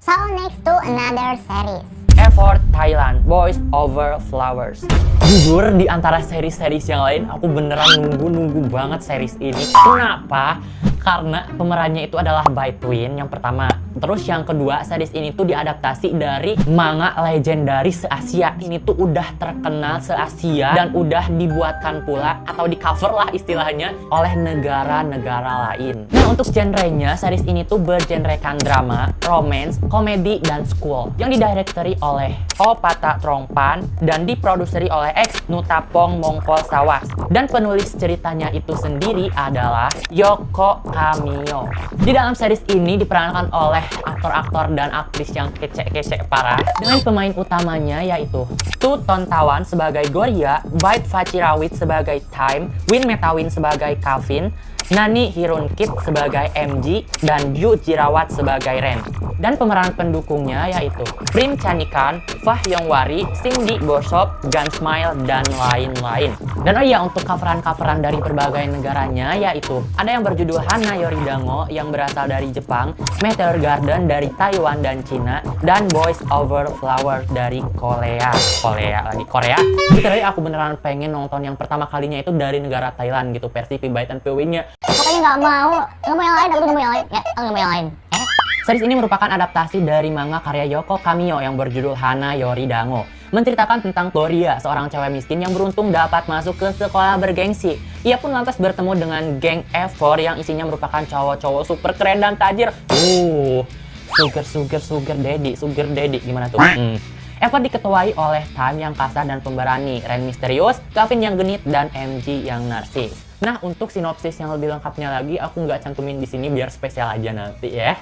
So next to another series. Effort Thailand, Boys Over Flowers. Jujur, di antara series-series yang lain, aku beneran nunggu banget series ini. Kenapa? Karena pemerannya itu adalah Bae Twin yang pertama. Terus yang kedua, series ini tuh diadaptasi dari manga legendaris se-Asia. Ini tuh udah terkenal se-Asia dan udah dibuatkan pula atau di cover lah istilahnya oleh negara-negara lain. Nah, untuk genrenya, series ini tuh bergenrekan drama, romance, komedi, dan school yang didirectori oleh Oh Pata Trongpan dan diproduseri oleh X Nutapong Mongkol Sawas. Dan penulis ceritanya itu sendiri adalah Yoko Kamio. Di dalam series ini diperankan oleh aktor-aktor dan aktris yang kece-kece parah dengan pemain utamanya yaitu Tu Tontawan sebagai Goria, Bait Facirawit sebagai Time, Win Metawin sebagai Calvin, Nani Hirunkit sebagai MG, dan Yu Jirawat sebagai Ren. Dan pemeran pendukungnya yaitu Prim Chanikan, Fah Yongwari, Cindy Bosop, Gun Smile, dan lain-lain. Dan oh iya, untuk coveran-coveran dari berbagai negaranya yaitu ada yang berjudul Hana Yoridango yang berasal dari Jepang, Meteor Garden dari Taiwan dan Cina, dan Boys Over Flowers dari Korea. Korea. Literally aku beneran pengen nonton yang pertama kalinya itu dari negara Thailand gitu, versi Pibaitan PW-nya. Pokoknya nggak mau yang lain, aku nggak mau yang lain, ya, nggak mau yang lain. Series ini merupakan adaptasi dari manga karya Yoko Kamio yang berjudul Hana Yoridango. Menceritakan tentang Gloria, seorang cewek miskin yang beruntung dapat masuk ke sekolah bergengsi. Ia pun lantas bertemu dengan geng Effort yang isinya merupakan cowok-cowok super keren dan tajir. Sugar daddy, gimana tuh? Effort diketuai oleh Time yang kasar dan pemberani, Ren misterius, Calvin yang genit, dan MG yang narsis. Nah, untuk sinopsis yang lebih lengkapnya lagi, aku nggak cantumin di sini biar spesial aja nanti ya.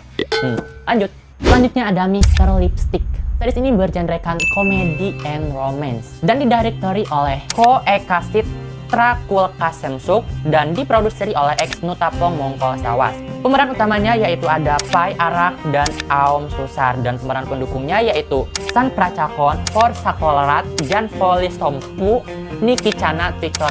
Lanjut. Selanjutnya ada Mr. Lipstick. Series ini bergenrekan komedi and romance dan didirectori oleh Ko Ekasit Trakul Kasemsuk dan diproduseri oleh X Nutapong Mongkol Sawas. Pemeran utamanya yaitu ada Pai Arak dan Aom Susar, dan pemeran pendukungnya yaitu San Prachakon, For Sakolarat, Jan Folis Tompu, Niki Chana, Victor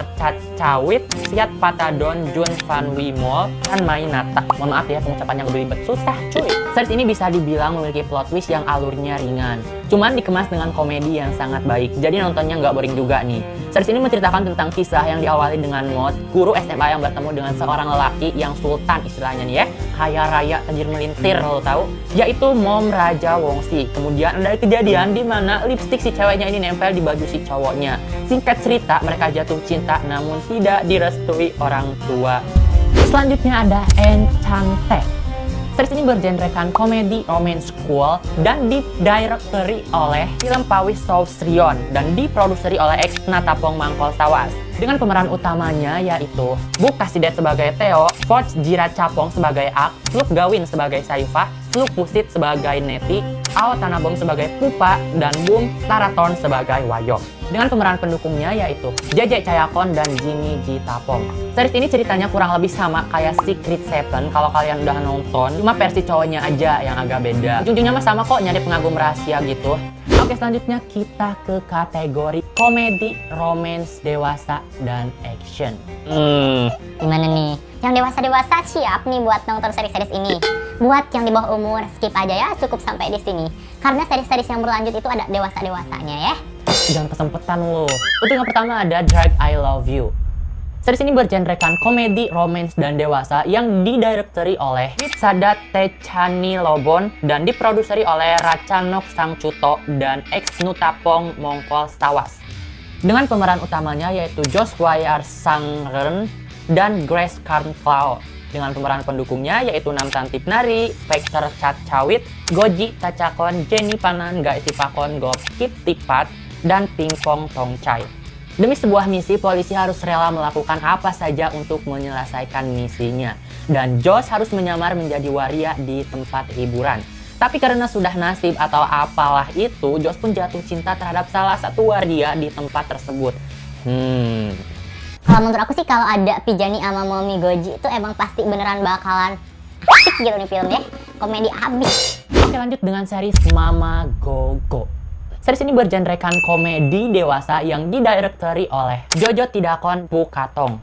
Cawit, Siat Patadon, Jun Van Wimol, dan Mainata. Mohon maaf ya, pengucapannya belibet, susah cuy. Series ini bisa dibilang memiliki plot twist yang alurnya ringan, cuman dikemas dengan komedi yang sangat baik, jadi nontonnya nggak boring juga nih. Series ini menceritakan tentang kisah yang diawali dengan Mod, guru SMA yang bertemu dengan seorang lelaki yang sultan istilahnya nih ya, kaya raya tajir melintir lo tahu, yaitu Mom Raja Wongsi. Kemudian ada kejadian di mana lipstick si ceweknya ini nempel di baju si cowoknya. Singkat cerita, mereka jatuh cinta namun tidak direstui orang tua. Selanjutnya ada Enchanted. Series ini bergenrekan komedi, romance, school, dan didirectori oleh Film Pawis Sausrion dan diproduseri oleh X Natapong Mangkol Sawas. Dengan pemeran utamanya yaitu Bu Kasidet sebagai Theo, Forge Jiracapong sebagai Ak, Sluk Gawin sebagai Saifah, Sluk Pusit sebagai Neti, Ao Tanabom sebagai Pupa, dan Bum Taraton sebagai Wayo. Dengan pemeran pendukungnya yaitu JJ Cayakon dan Jimmy Jitapong. Series ini ceritanya kurang lebih sama kayak Secret Seven kalau kalian udah nonton, cuma versi cowoknya aja yang agak beda. Ujung-ujungnya mah sama kok, nyari pengagum rahasia gitu. Oke, selanjutnya kita ke kategori komedi, romance, dewasa, dan action. Gimana nih? Yang dewasa-dewasa siap nih buat nonton series-series ini. Buat yang di bawah umur, skip aja ya, cukup sampai di sini. Karena series-series yang berlanjut itu ada dewasa-dewasanya ya. Jangan kesempetan lo. Untuk yang pertama ada Drive I Love You. Series ini bergenrekan komedi, romance, dan dewasa yang didirectori oleh Sadat Techani Lobon dan diproduseri oleh Ratchanok Sangcuto dan X Nutapong Mongkol Sawas. Dengan pemeran utamanya yaitu Joshua Sangren dan Grace Karnflao. Dengan pemeran pendukungnya yaitu Namtan Tipnari, Specter Cawit, Goji Cacakon, Jenny Panan, Gai Sipakon, Gop Kip Tipat, dan Pingpong Tongchai. Demi sebuah misi, polisi harus rela melakukan apa saja untuk menyelesaikan misinya. Dan Josh harus menyamar menjadi waria di tempat hiburan. Tapi karena sudah nasib atau apalah itu, Josh pun jatuh cinta terhadap salah satu waria di tempat tersebut. Kalau menurut aku sih kalau ada Pijani sama Mommy Goji itu emang pasti beneran bakalan asik gitu nih filmnya. Komedi abis. Oke, lanjut dengan series Mama Go Go. Series ini bergenrekan komedi dewasa yang didirectori oleh Jojo Tidakon Pukatong.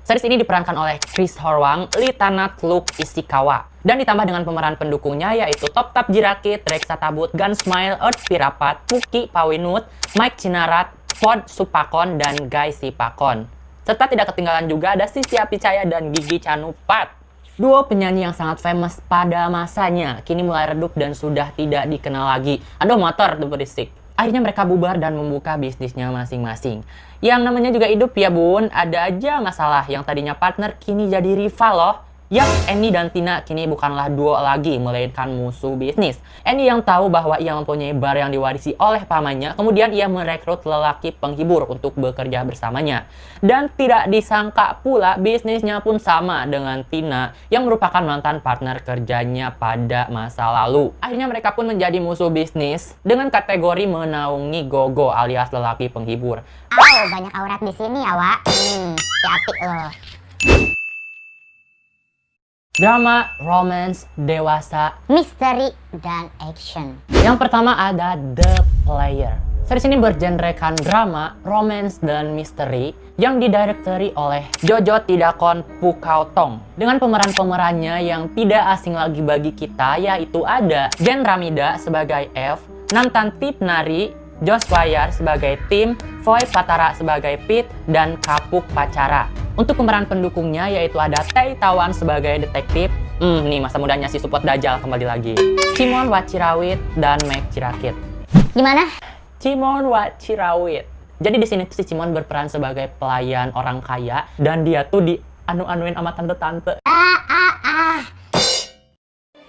Series ini diperankan oleh Chris Hwang, Lee Tanat, Luke Ishikawa. Dan ditambah dengan pemeran pendukungnya yaitu Top Tap Jirakit, Reksa Tabut, Gunsmile, Earth Pirapat, Puki Pawinut, Mike Chinarat, Ford Supakon, dan Guy Sipakon. Serta tidak ketinggalan juga ada Sisya Picaya dan Gigi Canupat. Duo penyanyi yang sangat famous pada masanya kini mulai redup dan sudah tidak dikenal lagi. Aduh, motor tuh berisik. Akhirnya mereka bubar dan membuka bisnisnya masing-masing. Yang namanya juga hidup ya bun, ada aja masalah. Yang tadinya partner kini jadi rival loh. Yap, Annie dan Tina kini bukanlah duo lagi, melainkan musuh bisnis. Annie yang tahu bahwa ia mempunyai bar yang diwarisi oleh pamannya, kemudian ia merekrut lelaki penghibur untuk bekerja bersamanya. Dan tidak disangka pula bisnisnya pun sama dengan Tina, yang merupakan mantan partner kerjanya pada masa lalu. Akhirnya mereka pun menjadi musuh bisnis dengan kategori menaungi gogo alias lelaki penghibur. Banyak aurat di sini ya, Wak. Hati-hati loh. Drama, romance, dewasa, Misteri dan action. yang pertama ada The Player. Series ini bergenrekan drama, romance, dan misteri yang didirectori oleh Jojo Tidakon Pukautong. Dengan pemeran-pemerannya yang tidak asing lagi bagi kita, yaitu ada Jen Ramida sebagai F, Namtan Tipnari, Josh Wayar sebagai Tim, Foy Patara sebagai Pit, dan Kapuk Pacara. Untuk pemeran pendukungnya yaitu ada Tae Tawan sebagai detektif. Nih masa mudanya si Support Dajjal kembali lagi. Cimon Wachirawit dan Meg Cirakit. Gimana? Cimon Wachirawit. Jadi di sini tuh si Cimon berperan sebagai pelayan orang kaya dan dia tuh dianu-anuin sama tante-tante.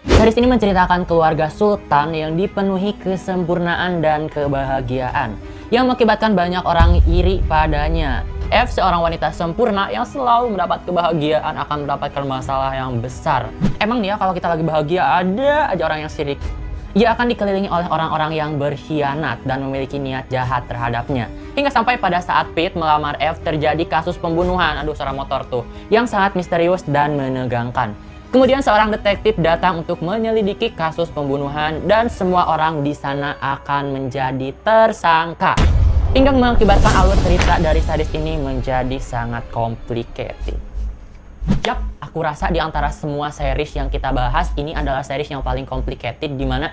Series ini menceritakan keluarga sultan yang dipenuhi kesempurnaan dan kebahagiaan yang mengakibatkan banyak orang iri padanya. F, seorang wanita sempurna yang selalu mendapat kebahagiaan, akan mendapatkan masalah yang besar. Emang nih ya, kalau kita lagi bahagia ada aja orang yang sirik. Ia akan dikelilingi oleh orang-orang yang berkhianat dan memiliki niat jahat terhadapnya. Hingga sampai pada saat Pete melamar F terjadi kasus pembunuhan, aduh suara motor tuh, yang sangat misterius dan menegangkan. Kemudian seorang detektif datang untuk menyelidiki kasus pembunuhan dan semua orang di sana akan menjadi tersangka. Hingga mengakibatkan alur cerita dari series ini menjadi sangat complicated. Yap, aku rasa di antara semua series yang kita bahas, ini adalah series yang paling complicated, dimana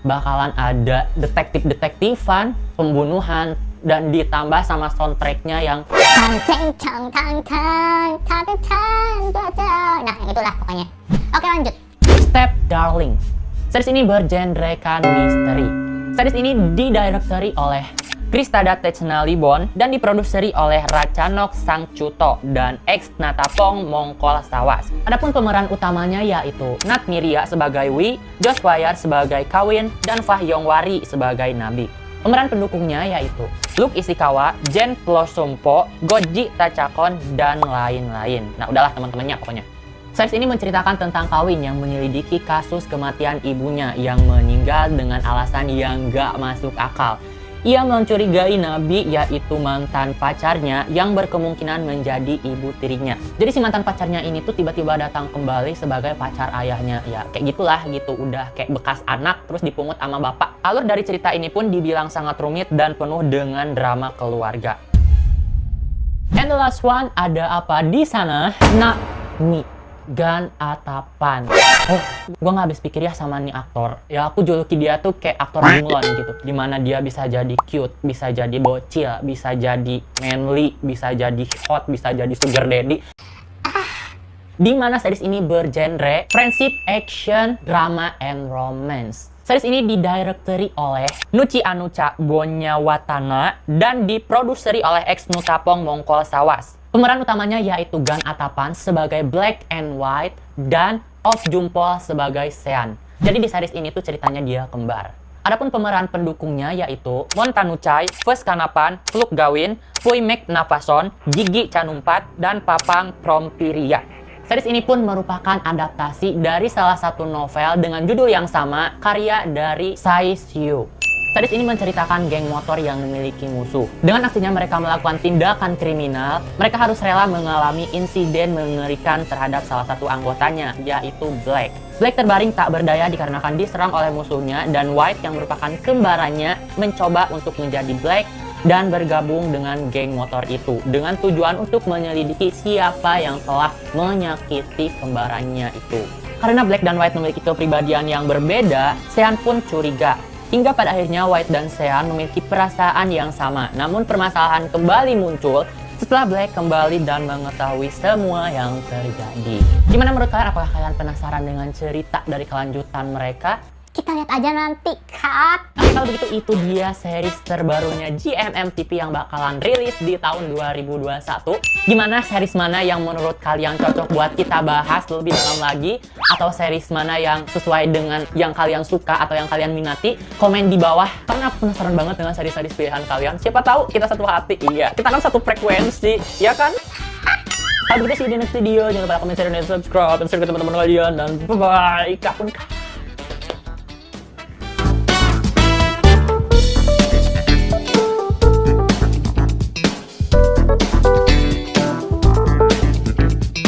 bakalan ada detektif-detektifan, pembunuhan, dan ditambah sama soundtracknya yang nah yang itulah pokoknya. Oke lanjut. Step Darling. Series ini bergenrekan misteri. Series ini didirectori oleh Kristada Technalibon dan diproduseri oleh Ratchanok Sangchuto dan X Natapong Mongkol Sawas. Adapun pemeran utamanya yaitu Nat Miria sebagai Wi, Josh Wayar sebagai Kawin, dan Fah Yongwari sebagai Nabi. Pemeran pendukungnya yaitu Luke Ishikawa, Jen Plosumpo, Goji Tachakon, dan lain-lain. Nah udahlah teman-temannya pokoknya. Series ini menceritakan tentang Kawin yang menyelidiki kasus kematian ibunya yang meninggal dengan alasan yang gak masuk akal. Ia mencurigai Nabi, yaitu mantan pacarnya yang berkemungkinan menjadi ibu tirinya. Jadi si mantan pacarnya ini tuh tiba-tiba datang kembali sebagai pacar ayahnya. Ya kayak gitulah gitu, udah kayak bekas anak terus dipungut sama bapak. Alur dari cerita ini pun dibilang sangat rumit dan penuh dengan drama keluarga. And the last one, ada apa di sana? Nakmi Gan Atapan. Oh, gue gak habis pikir ya sama nih aktor. Ya aku juluki dia tuh kayak aktor bunglon gitu. Dimana dia bisa jadi cute, bisa jadi bocil, bisa jadi manly, bisa jadi hot, bisa jadi sugar daddy. Dimana series ini bergenre friendship, action, drama, and romance. Series ini didirectori oleh Nuchi Anucha Bonyawatana dan diproduseri oleh X Nutapong Mongkol Sawas. Pemeran utamanya yaitu Gan Atapan sebagai Black and White dan Of Jumpol sebagai Sean. Jadi di series ini tuh ceritanya dia kembar. Adapun pemeran pendukungnya yaitu Montanuchai, Fes Kanapan, Fluk Gawin, Pui Mek Napason, Gigi Canumpat, dan Papang Prompiria. Series ini pun merupakan adaptasi dari salah satu novel dengan judul yang sama, karya dari Sai Siu. Series ini menceritakan geng motor yang memiliki musuh. Dengan aksinya mereka melakukan tindakan kriminal, mereka harus rela mengalami insiden mengerikan terhadap salah satu anggotanya, yaitu Black. Black terbaring tak berdaya dikarenakan diserang oleh musuhnya, dan White yang merupakan kembarannya mencoba untuk menjadi Black dan bergabung dengan geng motor itu dengan tujuan untuk menyelidiki siapa yang telah menyakiti kembarannya itu. Karena Black dan White memiliki kepribadian yang berbeda, Sean pun curiga. Hingga pada akhirnya White dan Sean memiliki perasaan yang sama. Namun permasalahan kembali muncul setelah Black kembali dan mengetahui semua yang terjadi. Gimana menurut kalian? Apakah kalian penasaran dengan cerita dari kelanjutan mereka? Kita lihat aja nanti, Kak. Kalau begitu itu dia series terbarunya GMM TV yang bakalan rilis di tahun 2021. Gimana series mana yang menurut kalian cocok buat kita bahas lebih dalam lagi? Atau series mana yang sesuai dengan yang kalian suka atau yang kalian minati? Komen di bawah. Karena aku penasaran banget dengan series-series pilihan kalian. Siapa tahu kita satu hati. Iya, kita kan satu frekuensi, ya kan? Kalau begitu see you di next video. Jangan lupa komen, share, dan subscribe. Dan share ke teman-teman kalian. Dan bye-bye. Kapun.